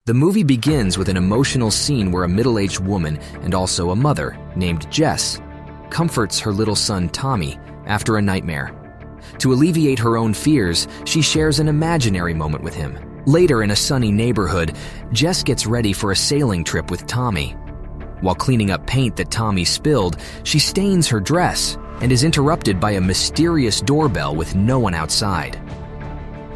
The movie begins with an emotional scene where a middle-aged woman and also a mother named Jess comforts her little son Tommy after a nightmare. To alleviate her own fears, she shares an imaginary moment with him. Later, in a sunny neighborhood, Jess gets ready for a sailing trip with Tommy. While cleaning up paint that Tommy spilled, she stains her dress and is interrupted by a mysterious doorbell with no one outside.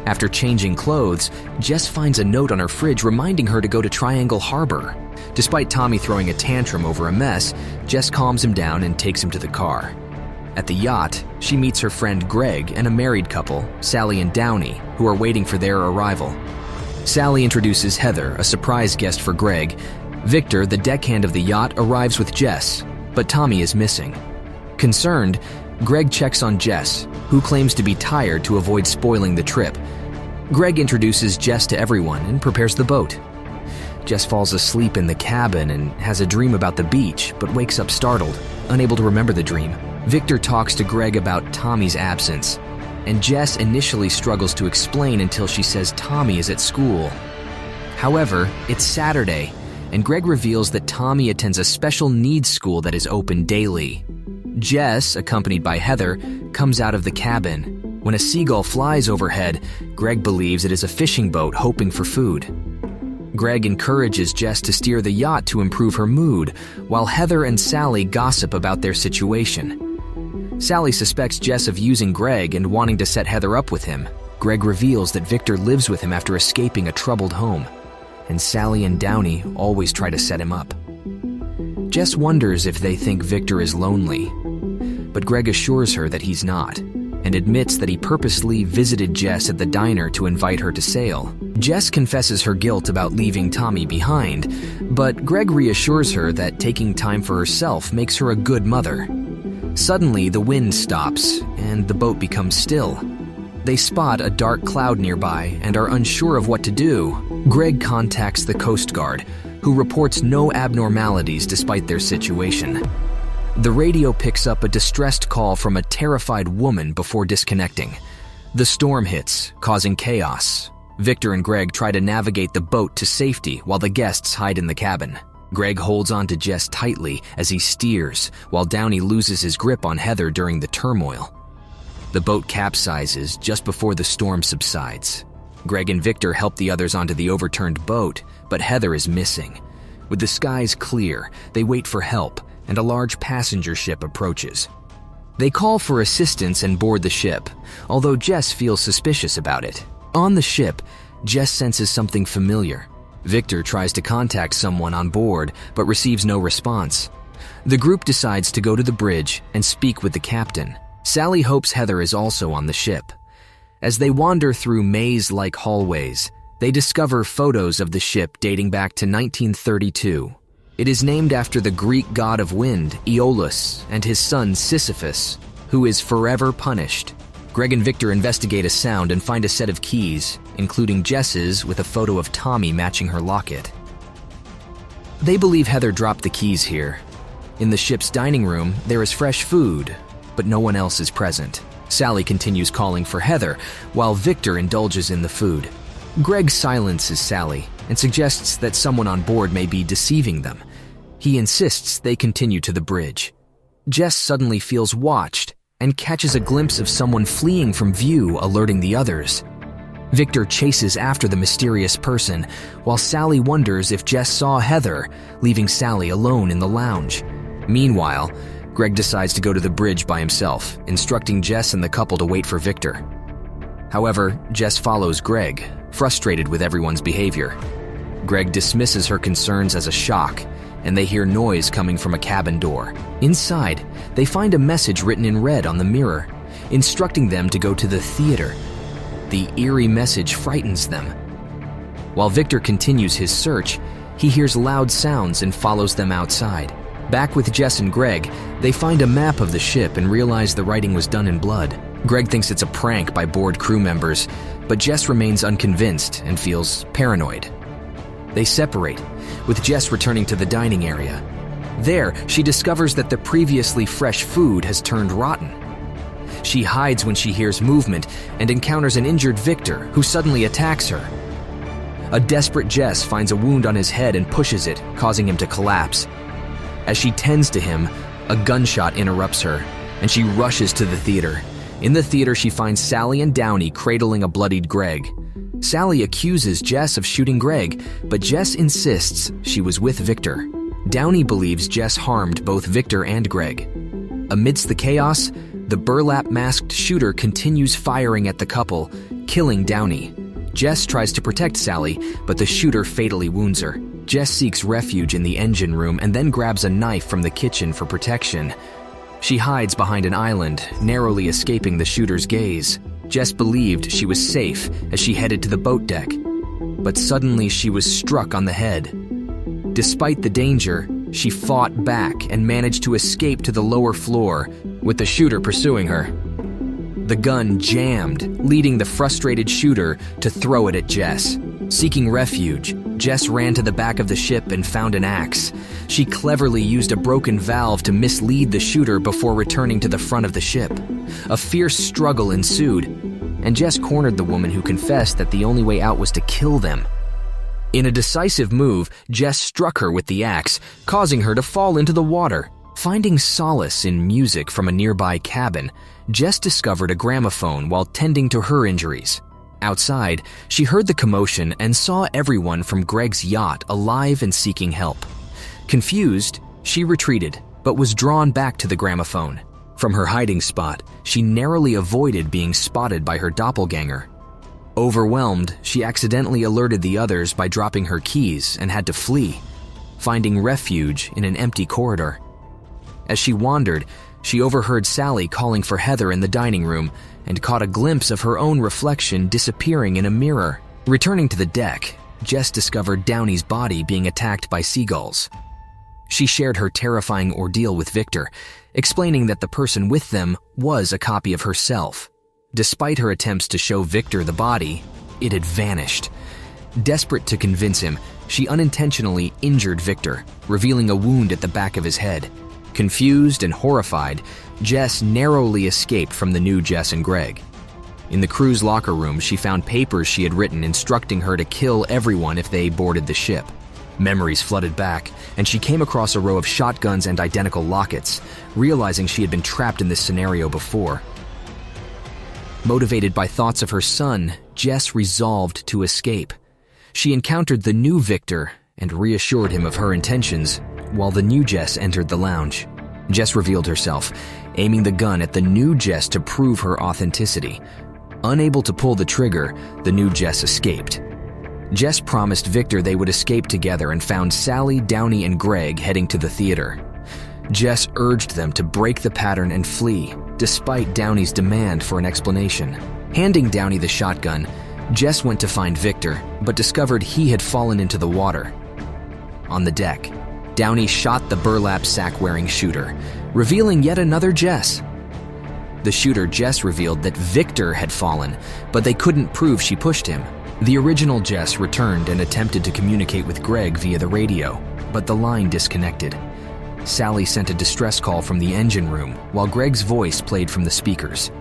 After changing clothes, Jess finds a note on her fridge reminding her to go to Triangle Harbor. Despite Tommy throwing a tantrum over a mess, Jess calms him down and takes him to the car. At the yacht, she meets her friend Greg and a married couple, Sally and Downey, who are waiting for their arrival. Sally introduces Heather, a surprise guest for Greg. Victor, the deckhand of the yacht, arrives with Jess, but Tommy is missing. Concerned, Greg checks on Jess, who claims to be tired to avoid spoiling the trip. Greg introduces Jess to everyone and prepares the boat. Jess falls asleep in the cabin and has a dream about the beach, but wakes up startled, unable to remember the dream. Victor talks to Greg about Tommy's absence, and Jess initially struggles to explain until she says Tommy is at school. However, it's Saturday, and Greg reveals that Tommy attends a special needs school that is open daily. Jess, accompanied by Heather, comes out of the cabin. When a seagull flies overhead, Greg believes it is a fishing boat hoping for food. Greg encourages Jess to steer the yacht to improve her mood, while Heather and Sally gossip about their situation. Sally suspects Jess of using Greg and wanting to set Heather up with him. Greg reveals that Victor lives with him after escaping a troubled home, and Sally and Downey always try to set him up. Jess wonders if they think Victor is lonely, but Greg assures her that he's not, and admits that he purposely visited Jess at the diner to invite her to sail. Jess confesses her guilt about leaving Tommy behind, but Greg reassures her that taking time for herself makes her a good mother. Suddenly, the wind stops, and the boat becomes still. They spot a dark cloud nearby and are unsure of what to do. Greg contacts the Coast Guard, who reports no abnormalities despite their situation. The radio picks up a distressed call from a terrified woman before disconnecting. The storm hits, causing chaos. Victor and Greg try to navigate the boat to safety while the guests hide in the cabin. Greg holds on to Jess tightly as he steers, while Downey loses his grip on Heather during the turmoil. The boat capsizes just before the storm subsides. Greg and Victor help the others onto the overturned boat, but Heather is missing. With the skies clear, they wait for help, and a large passenger ship approaches. They call for assistance and board the ship, although Jess feels suspicious about it. On the ship, Jess senses something familiar. Victor tries to contact someone on board, but receives no response. The group decides to go to the bridge and speak with the captain. Sally hopes Heather is also on the ship. As they wander through maze-like hallways, they discover photos of the ship dating back to 1932. It is named after the Greek god of wind, Aeolus, and his son Sisyphus, who is forever punished. Greg and Victor investigate a sound and find a set of keys, including Jess's with a photo of Tommy matching her locket. They believe Heather dropped the keys here. In the ship's dining room, there is fresh food, but no one else is present. Sally continues calling for Heather, while Victor indulges in the food. Greg silences Sally and suggests that someone on board may be deceiving them. He insists they continue to the bridge. Jess suddenly feels watched and catches a glimpse of someone fleeing from view, alerting the others. Victor chases after the mysterious person, while Sally wonders if Jess saw Heather, leaving Sally alone in the lounge. Meanwhile, Greg decides to go to the bridge by himself, instructing Jess and the couple to wait for Victor. However, Jess follows Greg, frustrated with everyone's behavior. Greg dismisses her concerns as a shock, and they hear noise coming from a cabin door. Inside, they find a message written in red on the mirror, instructing them to go to the theater. The eerie message frightens them. While Victor continues his search, he hears loud sounds and follows them outside. Back with Jess and Greg, they find a map of the ship and realize the writing was done in blood. Greg thinks it's a prank by bored crew members, but Jess remains unconvinced and feels paranoid. They separate, with Jess returning to the dining area. There, she discovers that the previously fresh food has turned rotten. She hides when she hears movement and encounters an injured Victor who suddenly attacks her. A desperate Jess finds a wound on his head and pushes it, causing him to collapse. As she tends to him, a gunshot interrupts her, and she rushes to the theater. In the theater, she finds Sally and Downey cradling a bloodied Greg. Sally accuses Jess of shooting Greg, but Jess insists she was with Victor. Downey believes Jess harmed both Victor and Greg. Amidst the chaos, the burlap-masked shooter continues firing at the couple, killing Downey. Jess tries to protect Sally, but the shooter fatally wounds her. Jess seeks refuge in the engine room and then grabs a knife from the kitchen for protection. She hides behind an island, narrowly escaping the shooter's gaze. Jess believed she was safe as she headed to the boat deck, but suddenly she was struck on the head. Despite the danger, she fought back and managed to escape to the lower floor, with the shooter pursuing her. The gun jammed, leading the frustrated shooter to throw it at Jess. Seeking refuge, Jess ran to the back of the ship and found an axe. She cleverly used a broken valve to mislead the shooter before returning to the front of the ship. A fierce struggle ensued, and Jess cornered the woman who confessed that the only way out was to kill them. In a decisive move, Jess struck her with the axe, causing her to fall into the water. Finding solace in music from a nearby cabin, Jess discovered a gramophone while tending to her injuries. Outside, she heard the commotion and saw everyone from Greg's yacht alive and seeking help. Confused, she retreated, but was drawn back to the gramophone. From her hiding spot, she narrowly avoided being spotted by her doppelganger. Overwhelmed, she accidentally alerted the others by dropping her keys and had to flee, finding refuge in an empty corridor. As she wandered, she overheard Sally calling for Heather in the dining room and caught a glimpse of her own reflection disappearing in a mirror. Returning to the deck, Jess discovered Downey's body being attacked by seagulls. She shared her terrifying ordeal with Victor, explaining that the person with them was a copy of herself. Despite her attempts to show Victor the body, it had vanished. Desperate to convince him, she unintentionally injured Victor, revealing a wound at the back of his head. Confused and horrified, Jess narrowly escaped from the new Jess and Greg. In the crew's locker room, she found papers she had written instructing her to kill everyone if they boarded the ship. Memories flooded back, and she came across a row of shotguns and identical lockets, realizing she had been trapped in this scenario before. Motivated by thoughts of her son, Jess resolved to escape. She encountered the new Victor and reassured him of her intentions, while the new Jess entered the lounge. Jess revealed herself, aiming the gun at the new Jess to prove her authenticity. Unable to pull the trigger, the new Jess escaped. Jess promised Victor they would escape together and found Sally, Downey, and Greg heading to the theater. Jess urged them to break the pattern and flee, despite Downey's demand for an explanation. Handing Downey the shotgun, Jess went to find Victor, but discovered he had fallen into the water. On the deck, Downey shot the burlap sack-wearing shooter, revealing yet another Jess. The shooter Jess revealed that Victor had fallen, but they couldn't prove she pushed him. The original Jess returned and attempted to communicate with Greg via the radio, but the line disconnected. Sally sent a distress call from the engine room, while Greg's voice played from the speakers.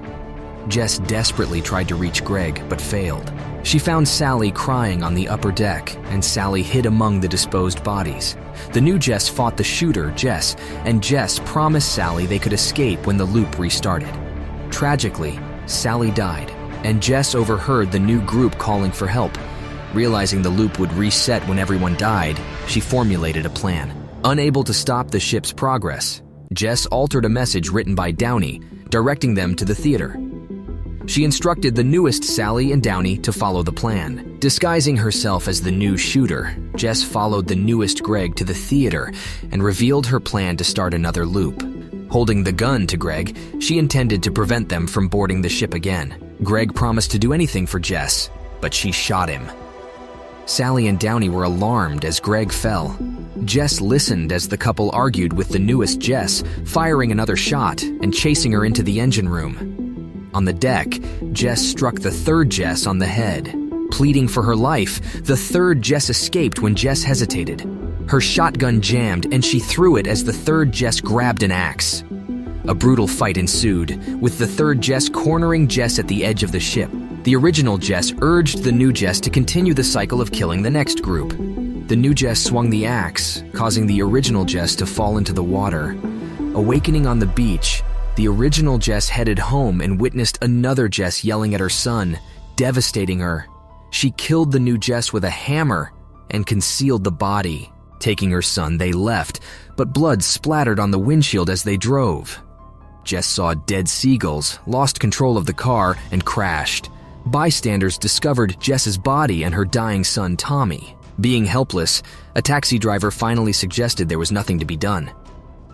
Jess desperately tried to reach Greg, but failed. She found Sally crying on the upper deck, and Sally hid among the disposed bodies. The new Jess fought the shooter, Jess, and Jess promised Sally they could escape when the loop restarted. Tragically, Sally died, and Jess overheard the new group calling for help. Realizing the loop would reset when everyone died, she formulated a plan. Unable to stop the ship's progress, Jess altered a message written by Downey, directing them to the theater. She instructed the newest Sally and Downey to follow the plan. Disguising herself as the new shooter, Jess followed the newest Greg to the theater and revealed her plan to start another loop. Holding the gun to Greg, she intended to prevent them from boarding the ship again. Greg promised to do anything for Jess, but she shot him. Sally and Downey were alarmed as Greg fell. Jess listened as the couple argued with the newest Jess, firing another shot and chasing her into the engine room. On the deck, Jess struck the third Jess on the head. Pleading for her life, the third Jess escaped when Jess hesitated. Her shotgun jammed and she threw it as the third Jess grabbed an axe. A brutal fight ensued, with the third Jess cornering Jess at the edge of the ship. The original Jess urged the new Jess to continue the cycle of killing the next group. The new Jess swung the axe, causing the original Jess to fall into the water. Awakening on the beach, the original Jess headed home and witnessed another Jess yelling at her son, devastating her. She killed the new Jess with a hammer and concealed the body. Taking her son, they left, but blood splattered on the windshield as they drove. Jess saw dead seagulls, lost control of the car, and crashed. Bystanders discovered Jess's body and her dying son, Tommy. Being helpless, a taxi driver finally suggested there was nothing to be done.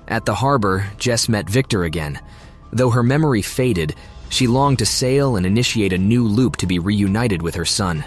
At the harbor, Jess met Victor again. Though her memory faded, she longed to sail and initiate a new loop to be reunited with her son.